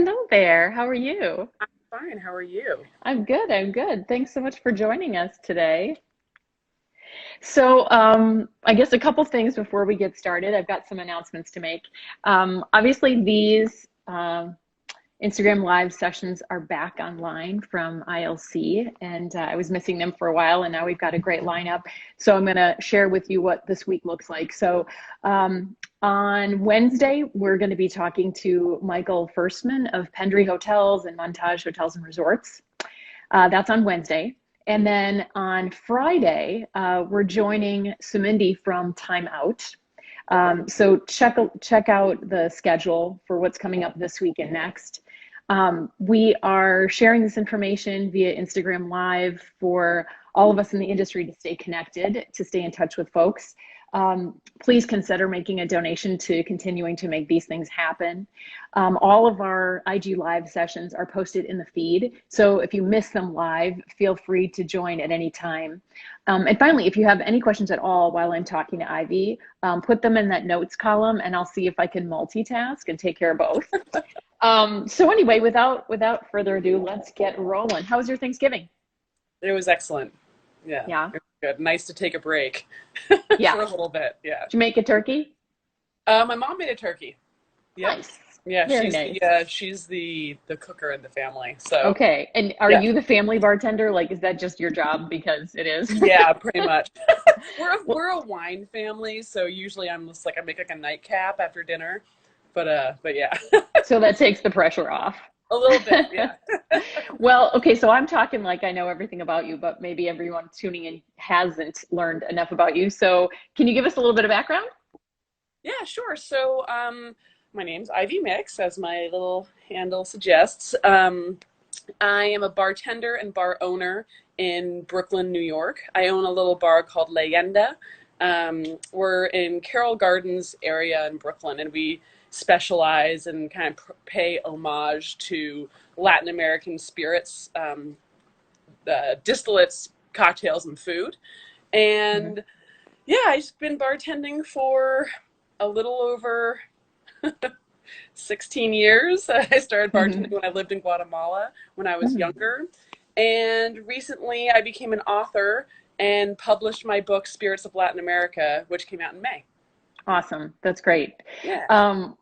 Hello there. How are you? I'm fine. How are you? I'm good. I'm good. Thanks so much for joining us today. So, I guess a couple things before we get started. I've got some announcements to make. Obviously, these Instagram Live sessions are back online from ILC, and I was missing them for a while, and now we've got a great lineup. So I'm going to share with you what this week looks like. So on Wednesday, we're going to be talking to Michael Firstman of Pendry Hotels and Montage Hotels and Resorts. That's on Wednesday. And then on Friday, we're joining Sumindi from Time Out. So check out the schedule for what's coming up this week and next. We are sharing this information via Instagram Live for all of us in the industry to stay connected, to stay in touch with folks. Please consider making a donation to continuing to make these things happen. All of our IG Live sessions are posted in the feed. So if you miss them live, feel free to join at any time. And finally, if you have any questions at all while I'm talking to Ivy, put them in that notes column and I'll see if I can multitask and take care of both. So anyway, without further ado, let's get rolling. How was your Thanksgiving? It was excellent. Yeah, Yeah. it was good. Nice to take a break Yeah. for a little bit. Yeah. Did you make a turkey? My mom made a turkey. Yep. Nice. Yeah, Very she's nice. the cooker in the family. So Okay. And are yeah, you the family bartender? Like, is that just your job because it is? yeah, pretty much. Well, We're a wine family, so usually I'm just like I make like a nightcap after dinner. But yeah, so that takes the pressure off. a little bit. Yeah. Well, okay, so I'm talking like I know everything about you, but maybe everyone tuning in hasn't learned enough about you. So can you give us a little bit of background? Yeah, sure. So, my name's Ivy Mix, as my little handle suggests. I am a bartender and bar owner in Brooklyn, New York. I own a little bar called Leyenda. We're in Carroll Gardens area in Brooklyn, and we specialize and kind of pay homage to Latin American spirits, distillates, cocktails, and food. Mhm. And yeah, I've been bartending for a little over 16 years. I started bartending when I lived in Guatemala when I was Mhm. younger. And recently I became an author and published my book, Spirits of Latin America, which came out in May. Awesome. That's great. Yeah.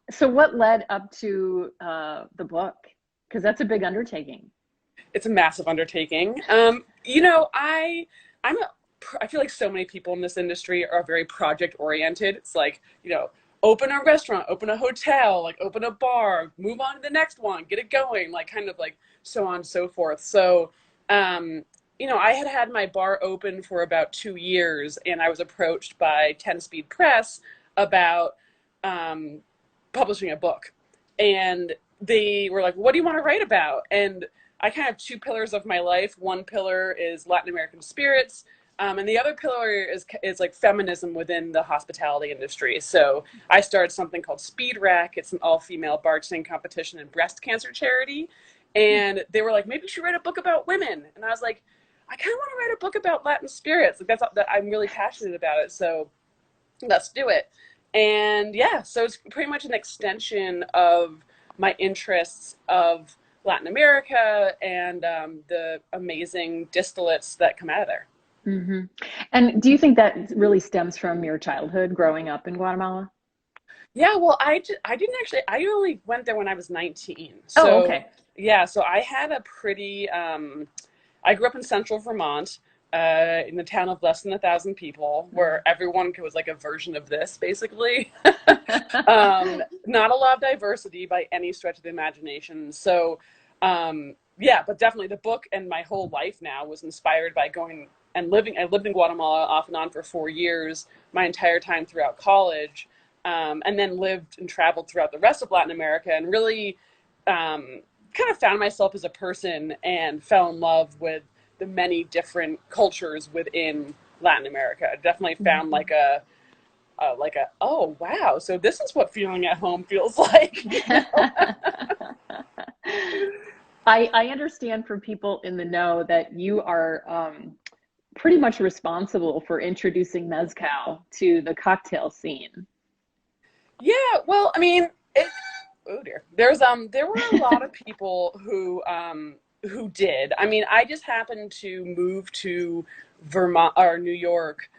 So what led up to the book? Because that's a big undertaking. It's a massive undertaking. I feel like so many people in this industry are very project oriented. It's like, open a restaurant, open a hotel, like open a bar, move on to the next one, get it going, like kind of like so on and so forth. So, I had my bar open for about 2 years, and I was approached by 10 Speed Press about um, publishing a book. And they were like, what do you want to write about? And I kind of have two pillars of my life. One pillar is Latin American spirits, and the other pillar is like feminism within the hospitality industry. So I started something called Speed Rack. It's an all-female bartending competition and breast cancer charity. And they were like, maybe you should write a book about women. And I was like, I kind of want to write a book about Latin spirits. Like that I'm really passionate about it. So let's do it. And yeah, so it's pretty much an extension of my interests of Latin America and the amazing distillates that come out of there. Hmm. And do you think that really stems from your childhood growing up in Guatemala? Yeah, well, I didn't actually, I only went there when I was 19. Oh, So, okay. yeah, so I had a pretty, I grew up in central Vermont, in the town of less than 1,000 people, where everyone was like a version of this, basically. Not a lot of diversity by any stretch of the imagination. So, yeah, but definitely the book and my whole life now was inspired by going and living. I lived in Guatemala off and on for 4 years, my entire time throughout college, and then lived and traveled throughout the rest of Latin America, and really kind of found myself as a person and fell in love with the many different cultures within Latin America. I definitely found Mhm. like a oh wow, so this is what feeling at home feels like. I understand from people in the know that you are pretty much responsible for introducing mezcal to the cocktail scene. Yeah, well, I mean, Oh dear. There were a lot of people who did. I mean, I just happened to move to Vermont or New York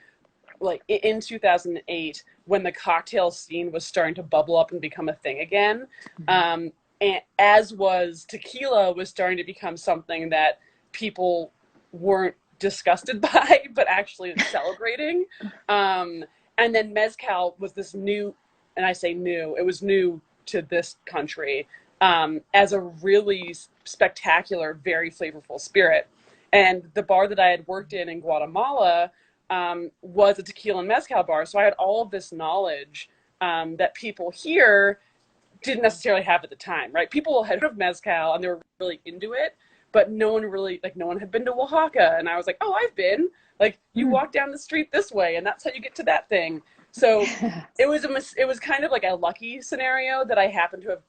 like in 2008 when the cocktail scene was starting to bubble up and become a thing again. Um, and as was tequila was starting to become something that people weren't disgusted by, but actually celebrating. Um, and then mezcal was this new, and I say new, it was new to this country as a really spectacular, very flavorful spirit. And the bar that I had worked in Guatemala was a tequila and mezcal bar. So I had all of this knowledge that people here didn't necessarily have at the time, right? People had heard of mezcal and they were really into it, but no one really, like, no one had been to Oaxaca. And I was like, oh, I've been. Like, you Mm. walk down the street this way, and that's how you get to that thing. So it was kind of like a lucky scenario that I happened to have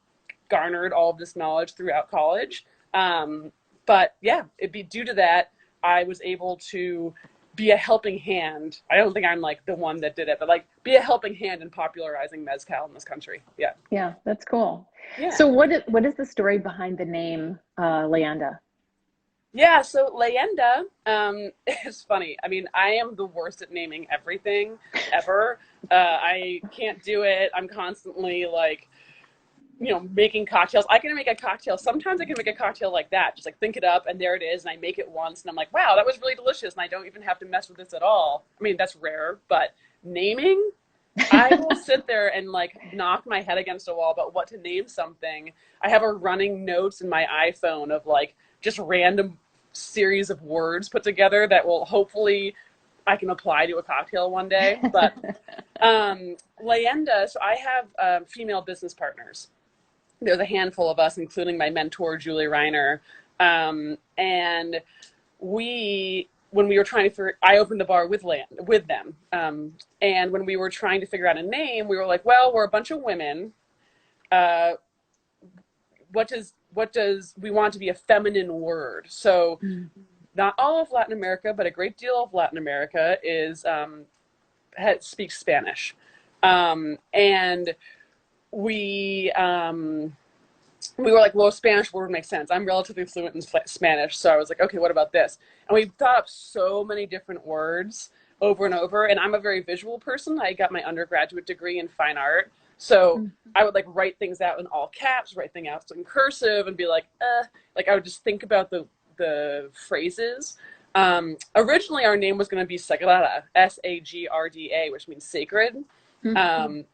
garnered all of this knowledge throughout college. But yeah, it'd be due to that I was able to be a helping hand. I don't think I'm like the one that did it, but like be a helping hand in popularizing mezcal in this country. Yeah. Yeah, that's cool. Yeah. So what is the story behind the name Leyenda? Yeah, so Leyenda is funny. I mean, I am the worst at naming everything ever. I can't do it. I'm constantly like, making cocktails. I can make a cocktail. Sometimes I can make a cocktail like that. Just like think it up and there it is. And I make it once and I'm like, wow, that was really delicious. And I don't even have to mess with this at all. I mean, that's rare, but naming, I will sit there and like knock my head against a wall about what to name something. I have a running notes in my iPhone of like just random series of words put together that will hopefully I can apply to a cocktail one day. But Leyenda, so I have female business partners. There's a handful of us, including my mentor, Julie Reiner. And when we were trying to figure, I opened the bar with them. And when we were trying to figure out a name, we were like, well, we're a bunch of women. Uh, what does we want to be a feminine word? So not all of Latin America, but a great deal of Latin America speaks Spanish. And we were like, well, a Spanish word would make sense. I'm relatively fluent in Spanish, so I was like, okay, what about this? And we thought up so many different words over and over. And I'm a very visual person. I got my undergraduate degree in fine art, so I would like write things out in all caps, write things out in cursive, and be like, like I would just think about the phrases. Originally, our name was going to be Sagrada, Sagrda, which means sacred.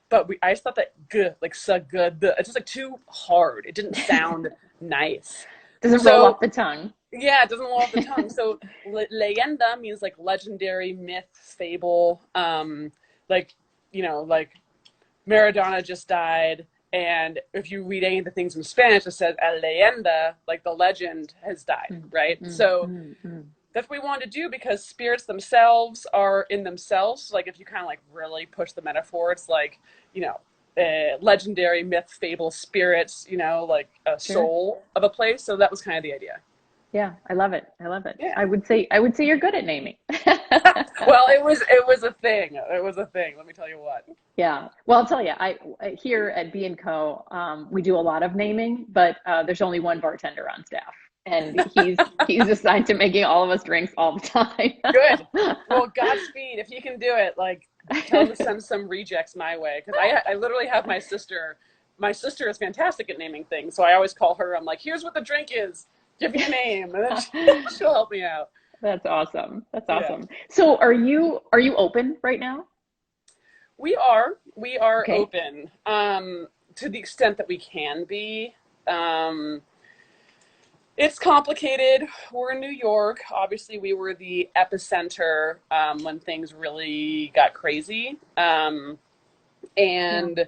But I just thought that good, like so good, it's just like too hard. It didn't sound nice. Doesn't roll So off the tongue. yeah, it doesn't roll off the tongue. So leyenda means like legendary, myth, fable. Like like Maradona just died, and if you read any of the things in Spanish, it says a leyenda, like the legend has died, right? So that's what we wanted to do because spirits themselves are in themselves. Like if you kind of like really push the metaphor, it's like, legendary myth, fable spirits, like a Sure. soul of a place. So that was kind of the idea. Yeah, I love it. I love it. Yeah. I would say you're good at naming. Well, it was a thing. It was a thing. Let me tell you what. Yeah. Well, I'll tell you, here at B and Co, we do a lot of naming, but there's only one bartender on staff, and he's assigned to making all of us drinks all the time. Good. Well, Godspeed. If you can do it, like tell him to send some rejects my way because I literally have my sister. My sister is fantastic at naming things, so I always call her. I'm like, here's what the drink is. Give me a name, and then she'll help me out. That's awesome. That's Yeah. awesome. So are you open right now? We are Okay. open to the extent that we can be. Um, it's complicated. We're in New York. Obviously, we were the epicenter when things really got crazy. Yeah. And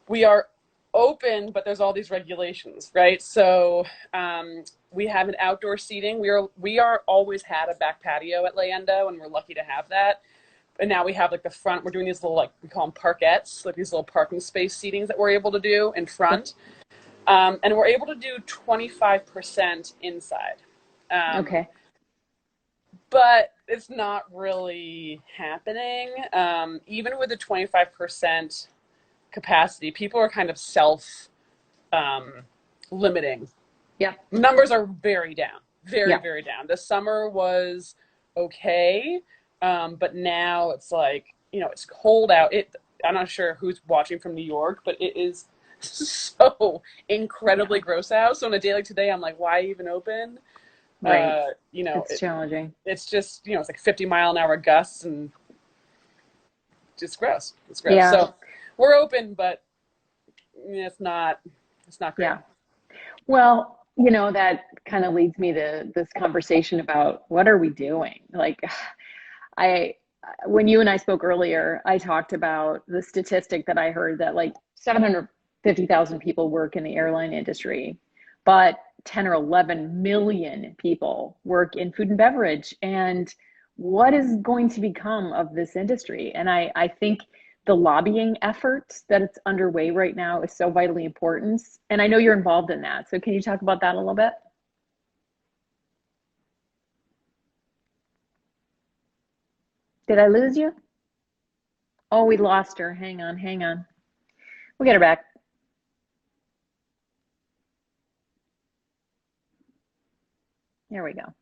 we are open, but there's all these regulations, right? So we have an outdoor seating. We are always had a back patio at Leyenda, and we're lucky to have that. And now we have like the front. We're doing these little like we call them parkettes, like these little parking space seatings that we're able to do in front, and we're able to do 25% inside. Um, Okay. but it's not really happening. Even with the 25% capacity, people are kind of um, limiting. Yeah. Numbers are very down, very, Yeah. very down. The summer was okay, but now it's like, it's cold out. I'm not sure who's watching from New York, but it is so incredibly Yeah. gross out. So on a day like today, I'm like, why even open? Right. You know, It's challenging. it's just, it's like 50-mile-an-hour gusts, and it's gross. It's gross. Yeah. So we're open, but it's not great. Yeah. Well, that kind of leads me to this conversation about what are we doing? Like, I, when you and I spoke earlier, I talked about the statistic that I heard that like 750,000 people work in the airline industry, but 10 or 11 million people work in food and beverage. And what is going to become of this industry? And I think the lobbying effort that it's underway right now is so vitally important. And I know you're involved in that. So can you talk about that a little bit? Did I lose you? Oh, we lost her. Hang on, hang on. We'll get her back. There we go.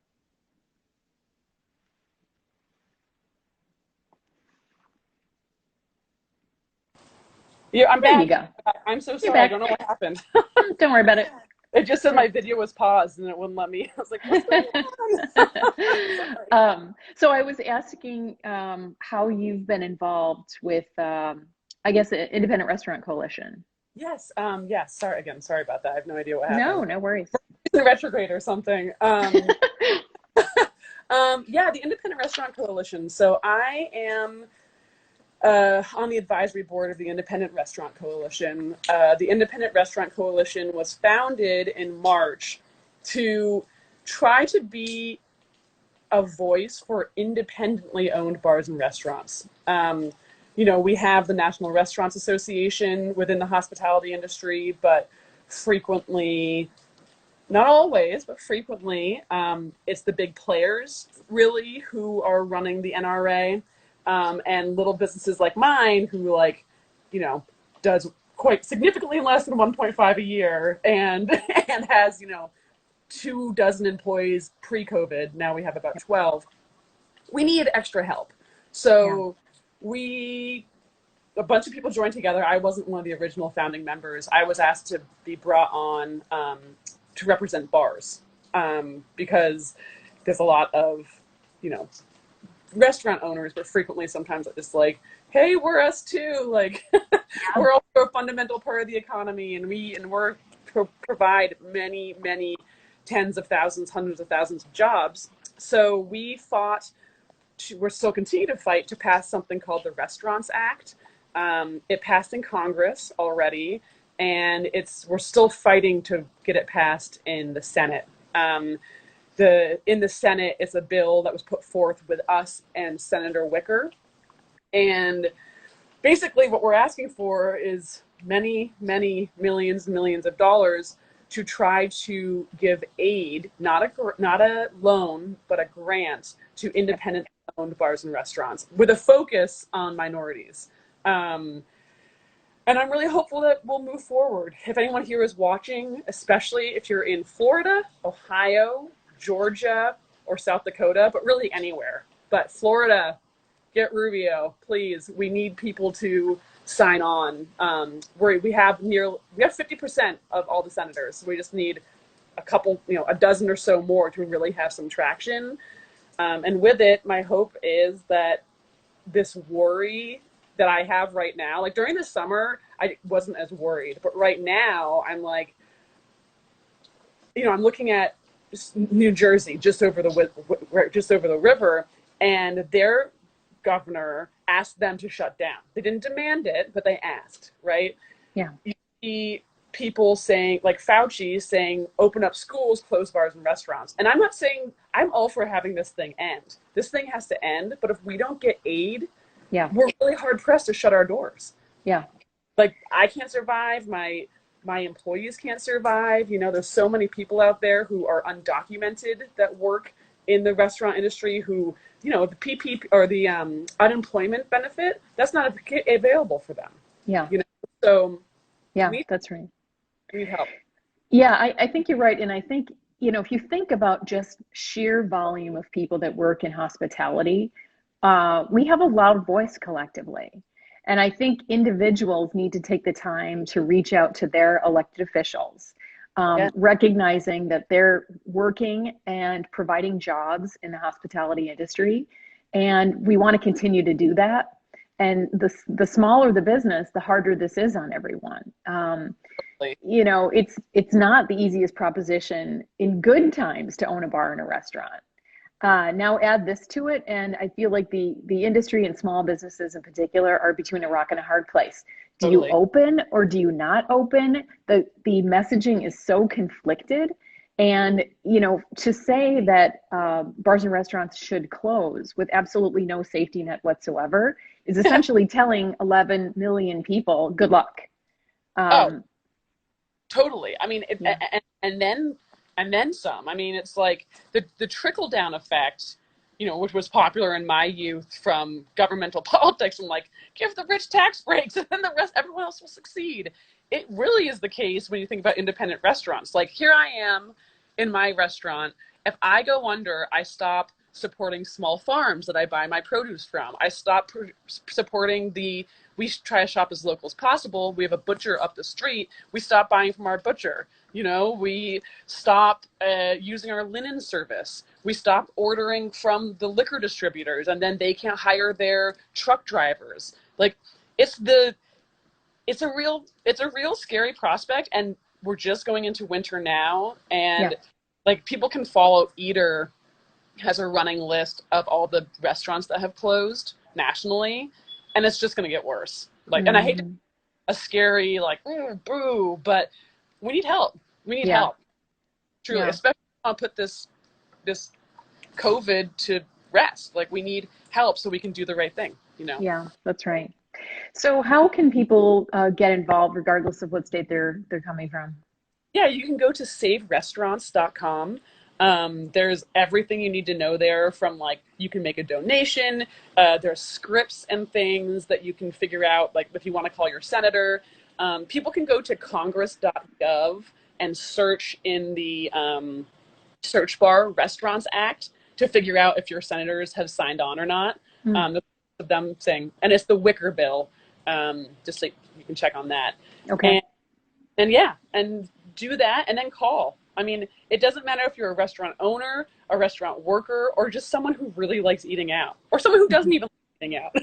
Yeah, I'm There you back. go. I'm so You're sorry. I back. don't know what happened. Don't worry about it. It just said my video was paused and it wouldn't let me. I was like, what's going on? Sorry. So I was asking how you've been involved with, I guess, the Independent Restaurant Coalition. Yes. Yes. Sorry again. Sorry about that. I have no idea what No, happened. no worries. It's in retrograde or something. Yeah, the Independent Restaurant Coalition. So I am on the advisory board of the Independent Restaurant Coalition. The Independent Restaurant Coalition was founded in March to try to be a voice for independently owned bars and restaurants. We have the National Restaurants Association within the hospitality industry, but frequently, not always, but frequently, it's the big players really who are running the NRA, and little businesses like mine who you know, does quite significantly less than 1.5 a year and and has 2 dozen employees pre-COVID. Now we have about 12. We need extra help. Yeah. So we a bunch of people joined together. I wasn't one of the original founding members. I was asked to be brought on to represent bars, because there's a lot of, you know, restaurant owners, but frequently sometimes it's like, hey, we're us too. Like, Yeah. we're also a fundamental part of the economy, and we're provide many, many tens of thousands, hundreds of thousands of jobs. So we fought. We're still continue to fight to pass something called the Restaurants Act. It passed in Congress already, and we're still fighting to get it passed in the Senate. In the Senate, it's a bill that was put forth with us and Senator Wicker, and basically what we're asking for is many, many millions and millions of dollars to try to give aid, not a loan, but a grant to independent owned bars and restaurants with a focus on minorities. Um, and I'm really hopeful that we'll move forward. If anyone here is watching, especially if you're in Florida, Ohio, Georgia, or South Dakota, but really anywhere. But Florida, get Rubio, please. We need people to sign on. We have 50% of all the senators. So we just need a couple, a dozen or so more to really have some traction. And with it, my hope is that this worry that I have right now, like during the summer, I wasn't as worried, but right now I'm like, I'm looking at New Jersey, just over the river, and their governor asked them to shut down. They didn't demand it, but they asked, right? Yeah. You see people saying, like Fauci saying, open up schools, close bars and restaurants. And I'm not saying, I'm all for having this thing end. This thing has to end, but if we don't get aid, Yeah. we're really hard pressed to shut our doors. Yeah. Like, I can't survive. My employees can't survive. There's so many people out there who are undocumented that work in the restaurant industry who, the PP or the unemployment benefit, that's not available for them. Yeah. So Yeah. we That's right. We need help. Yeah, I think you're right. And I think, if you think about just sheer volume of people that work in hospitality, we have a loud voice collectively. And I think individuals need to take the time to reach out to their elected officials, Yeah, recognizing that they're working and providing jobs in the hospitality industry. And we want to continue to do that. And the smaller the business, the harder this is on everyone. like, It's not the easiest proposition in good times to own a bar and a restaurant. Now add this to it, and I feel like the industry and small businesses in particular are between a rock and a hard place. Do you totally. open or do you not open? The messaging is so conflicted, and to say that bars and restaurants should close with absolutely no safety net whatsoever is essentially telling 11 million people good luck. Oh, Um, totally. I mean, yeah, and then some. I mean, it's like the trickle down effect, which was popular in my youth from governmental politics, and like give the rich tax breaks, and then the rest, everyone else will succeed. It really is the case when you think about independent restaurants. Like here I am in my restaurant. If I go under, I stop supporting small farms that I buy my produce from. I stop supporting the. We try to shop as local as possible. We have a butcher up the street. We stop buying from our butcher. We stop using our linen service. We stop ordering from the liquor distributors, and then they can't hire their truck drivers. Like, it's the it's a real scary prospect, and we're just going into winter now, yeah, and like people can follow Eater has a running list of all the restaurants that have closed nationally, and it's just going to get worse. Like, and I hate to hmm a scary like boo, but we need help. We need yeah, help, truly, yeah, especially I'll put this COVID to rest. Like we need help so we can do the right thing. yeah. That's right. So, how can people get involved, regardless of what state they're coming from? Yeah, you can go to saverestaurants.com. There's everything you need to know there from like you can make a donation. There's scripts and things that you can figure out, like if you want to call your senator. People can go to congress.gov and search in the search bar Restaurants Act to figure out if your senators have signed on or not. Hmm. Of them saying, and it's the Wicker bill. Just so you can check on that. Okay. And and yeah, and do that and then call. I mean, it doesn't matter if you're a restaurant owner, a restaurant worker, or just someone who really likes eating out, or someone who doesn't even like eating out.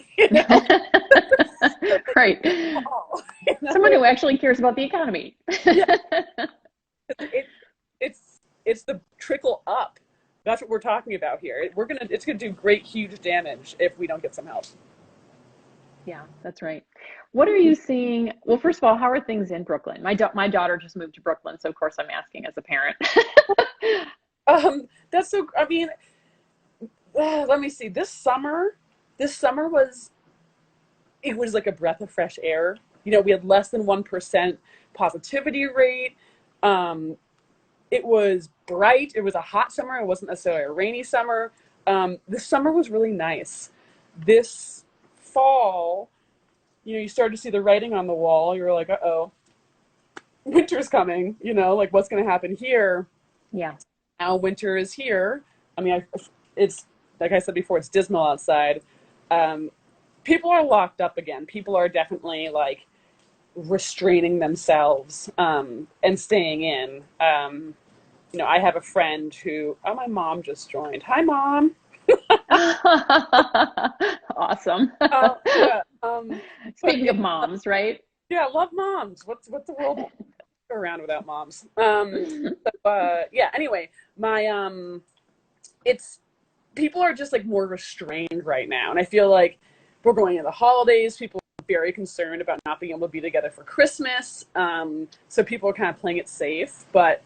Right. Call. Someone who actually cares about the economy. Yeah, it, it's the trickle up. That's what we're talking about here. It's gonna do great, huge damage if we don't get some help. Yeah, that's right. What are you seeing? Well, first of all, how are things in Brooklyn? My daughter just moved to Brooklyn, so of course I'm asking as a parent. That's so. I mean, let me see. This summer it was like a breath of fresh air. We had less than 1% positivity rate. Um, it was bright. It was a hot summer. It wasn't necessarily a rainy summer. This summer was really nice. This fall, you started to see the writing on the wall. You were like, uh-oh, winter's coming. Like what's going to happen here? Yeah. Now winter is here. I mean, it's like I said before, it's dismal outside. Um, People are locked up again. People are definitely like restraining themselves and staying in. I have a friend who, oh, my mom just joined. Hi, mom. Awesome. Yeah. But Speaking of moms, right? yeah, love moms. What's the world around without moms? Yeah. Anyway, my it's people are just like more restrained right now, and I feel like we're going into the holidays. People are very concerned about not being able to be together for Christmas. So people are kind of playing it safe, but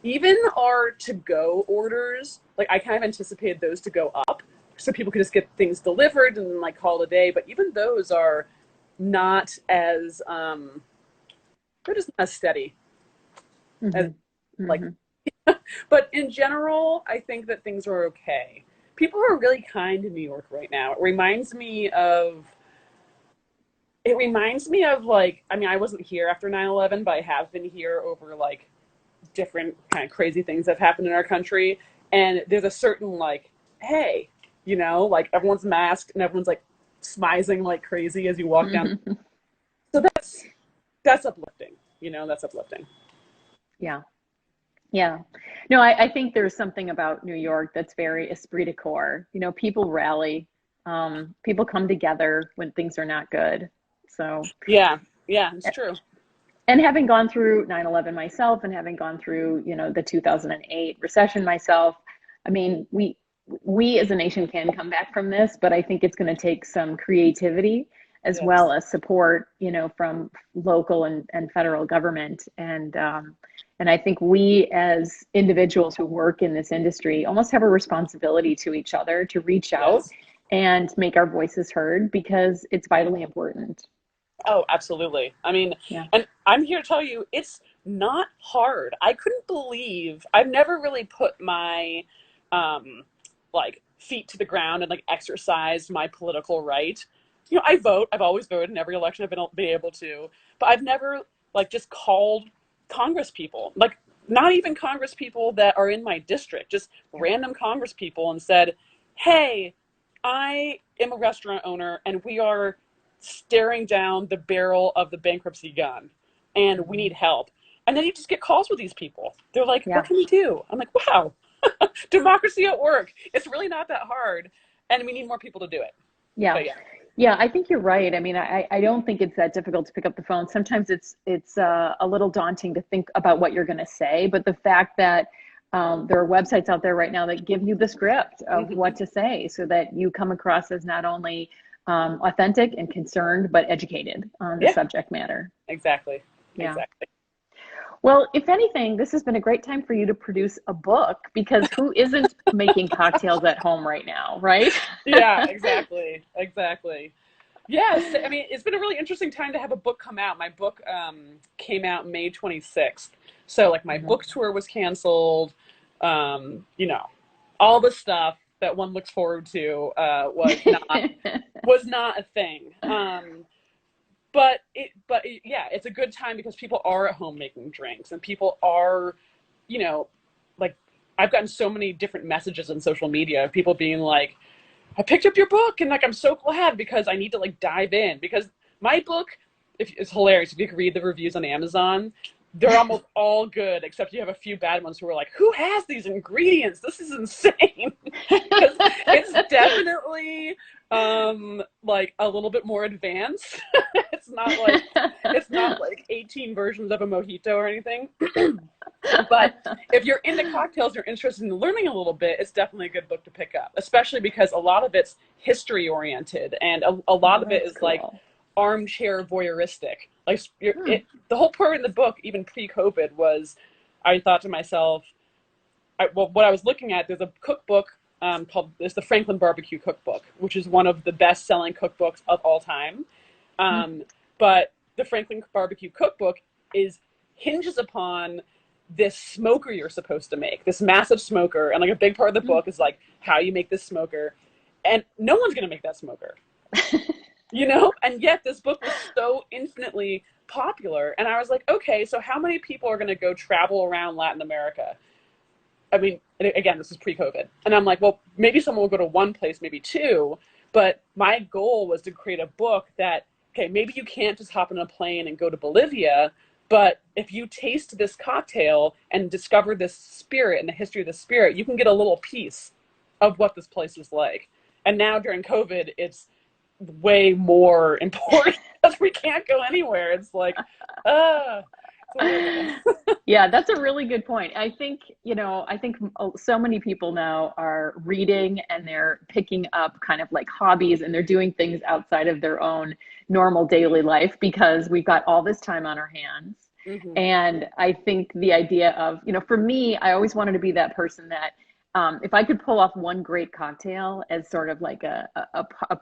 even our to-go orders, like I kind of anticipated those to go up so people could just get things delivered and like call it a day. But even those are not as they're just not as steady as Hmm like. hmm But in general, I think that things are okay. People are really kind in New York right now. It reminds me of It reminds me of like, I mean, I wasn't here after 9/11, but I have been here over like different kind of crazy things that have happened in our country. And there's a certain like, hey, like everyone's masked and everyone's like smizing like crazy as you walk down. So that's uplifting. That's uplifting. Yeah. Yeah. No, I think there's something about New York that's very esprit de corps. People rally, people come together when things are not good. So, Yeah, yeah, it's true. and having gone through 9/11 myself and having gone through, the 2008 recession myself, I mean, we as a nation can come back from this, but I think it's going to take some creativity as well Yes. as support, from local and federal government. And I think we as individuals who work in this industry almost have a responsibility to each other to reach out Yes. and make our voices heard because it's vitally important. Oh, absolutely. I mean, Yeah. and I'm here to tell you, it's not hard. I couldn't believe I've never really put my like feet to the ground and like exercised my political right. I vote. I've always voted in every election I've been able to, but I've never like just called Congress people, like not even Congress people that are in my district, just random Congress people and said, "Hey, I am a restaurant owner and we are staring down the barrel of the bankruptcy gun and we need help." And then you just get calls with these people. They're like, "What Yeah. can we do?" I'm like, wow, democracy at work. It's really not that hard. And we need more people to do it. Yeah. But yeah. Yeah, I think you're right. I mean, I don't think it's that difficult to pick up the phone. Sometimes it's a little daunting to think about what you're going to say, but the fact that there are websites out there right now that give you the script of Mm-hmm. what to say so that you come across as not only authentic and concerned, but educated on the Yeah, subject matter. exactly. Yeah. Exactly. Well, if anything, this has been a great time for you to produce a book because who isn't making cocktails at home right now, right? Yeah, exactly. Exactly. Yes, I mean, it's been a really interesting time to have a book come out. My book came out May 26th. So, like, my Mhm. book tour was canceled. You know, all the stuff that one looks forward to was not a thing. Yeah, it's a good time because people are at home making drinks and people are, you know, like I've gotten so many different messages on social media of people being like, I picked up your book and like I'm so glad because I need to like dive in because my book, if it's hilarious if you can read the reviews on Amazon, they're almost all good except you have a few bad ones who are like, who has these ingredients? This is insane. Because it's definitely like a little bit more advanced. it's not like it's not like 18 versions of a mojito or anything. But if you're into cocktails, you're interested in learning a little bit, it's definitely a good book to pick up, especially because a lot of it's history oriented and a lot Oh, of it that's is like cool. armchair voyeuristic. Like Hmm. the whole point in the book, even pre-COVID, was I thought to myself, well, what I was looking at, there's a cookbook called there's the Franklin Barbecue Cookbook, which is one of the best-selling cookbooks of all time. Hmm. Um, but the Franklin Barbecue Cookbook is hinges upon this smoker you're supposed to make, this massive smoker, and like a big part of the Hmm. book is like how you make this smoker, and no one's gonna make that smoker, and yet this book was so infinitely popular, and I was like, okay, so how many people are gonna go travel around Latin America? I mean, again, this is pre-COVID, and I'm like, well, maybe someone will go to one place, maybe two, but my goal was to create a book that, okay, maybe you can't just hop on a plane and go to Bolivia, but if you taste this cocktail and discover this spirit and the history of the spirit, you can get a little piece of what this place is like. And now during COVID, it's way more important because we can't go anywhere. It's like, it's horrible. Yeah, that's a really good point. I think so many people now are reading and they're picking up kind of like hobbies and they're doing things outside of their own normal daily life because we've got all this time on our hands. Hmm. And I think the idea of, for me, I always wanted to be that person that if I could pull off one great cocktail as sort of like a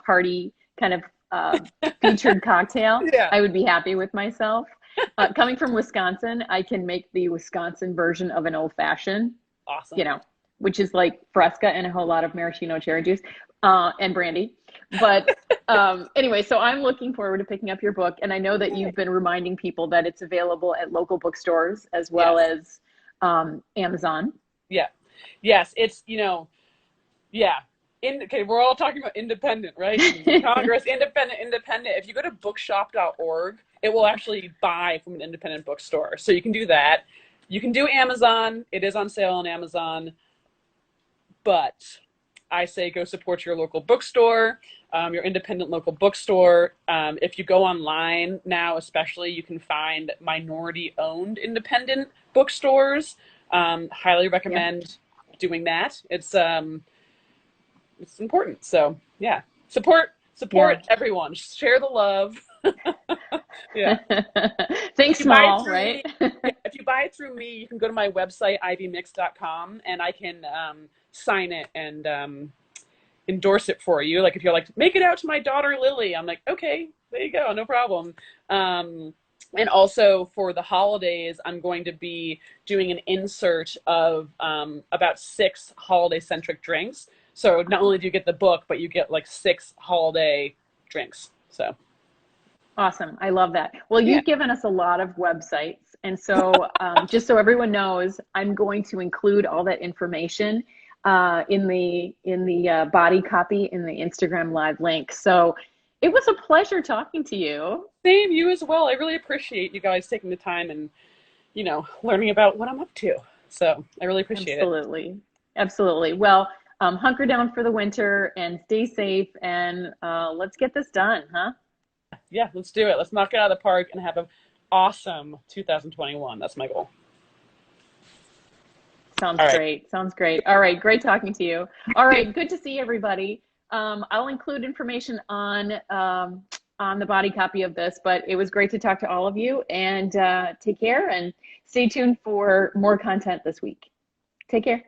party kind of featured cocktail, Yeah. I would be happy with myself. Coming from Wisconsin, I can make the Wisconsin version of an old fashioned, you Awesome. know, which is like Fresca and a whole lot of maraschino cherry juice and brandy. But anyway, so I'm looking forward to picking up your book, and I know that you've been reminding people that it's available at local bookstores as well Yes. as Amazon. Yeah. Yes. It's, yeah. Okay, we're all talking about independent, right? Congress, independent. If you go to bookshop.org, it will actually buy from an independent bookstore. So you can do that. You can do Amazon. It is on sale on Amazon. But I say go support your local bookstore, your independent local bookstore. If you go online now, especially, you can find minority-owned independent bookstores. Highly Yeah. recommend doing that. It's important. So yeah, support Yeah. everyone. Share the love. Yeah. If Think you buy it small, through right? me, yeah, if you buy it through me, you can go to my website ivymix.com and I can sign it and endorse it for you. Like if you're like, make it out to my daughter Lily, I'm like, okay, there you go, no problem. And also for the holidays, I'm going to be doing an insert of about 6 holiday-centric drinks. So not only do you get the book, but you get like 6 holiday drinks. So Awesome. I love that. Well, yeah, you've given us a lot of websites. And so, just so everyone knows, I'm going to include all that information in the body copy in the Instagram live link. So it was a pleasure talking to you. same you as well. I really appreciate you guys taking the time and learning about what I'm up to. So I really appreciate it. Absolutely. Absolutely. Well, hunker down for the winter and stay safe and let's get this done, huh? Yeah, let's do it. Let's knock it out of the park and have an awesome 2021. That's my goal. Sounds All right. great. Sounds great. All right. Great talking to you. All right. Good to see everybody. I'll include information on the body copy of this, but it was great to talk to all of you and take care and stay tuned for more content this week. Take care.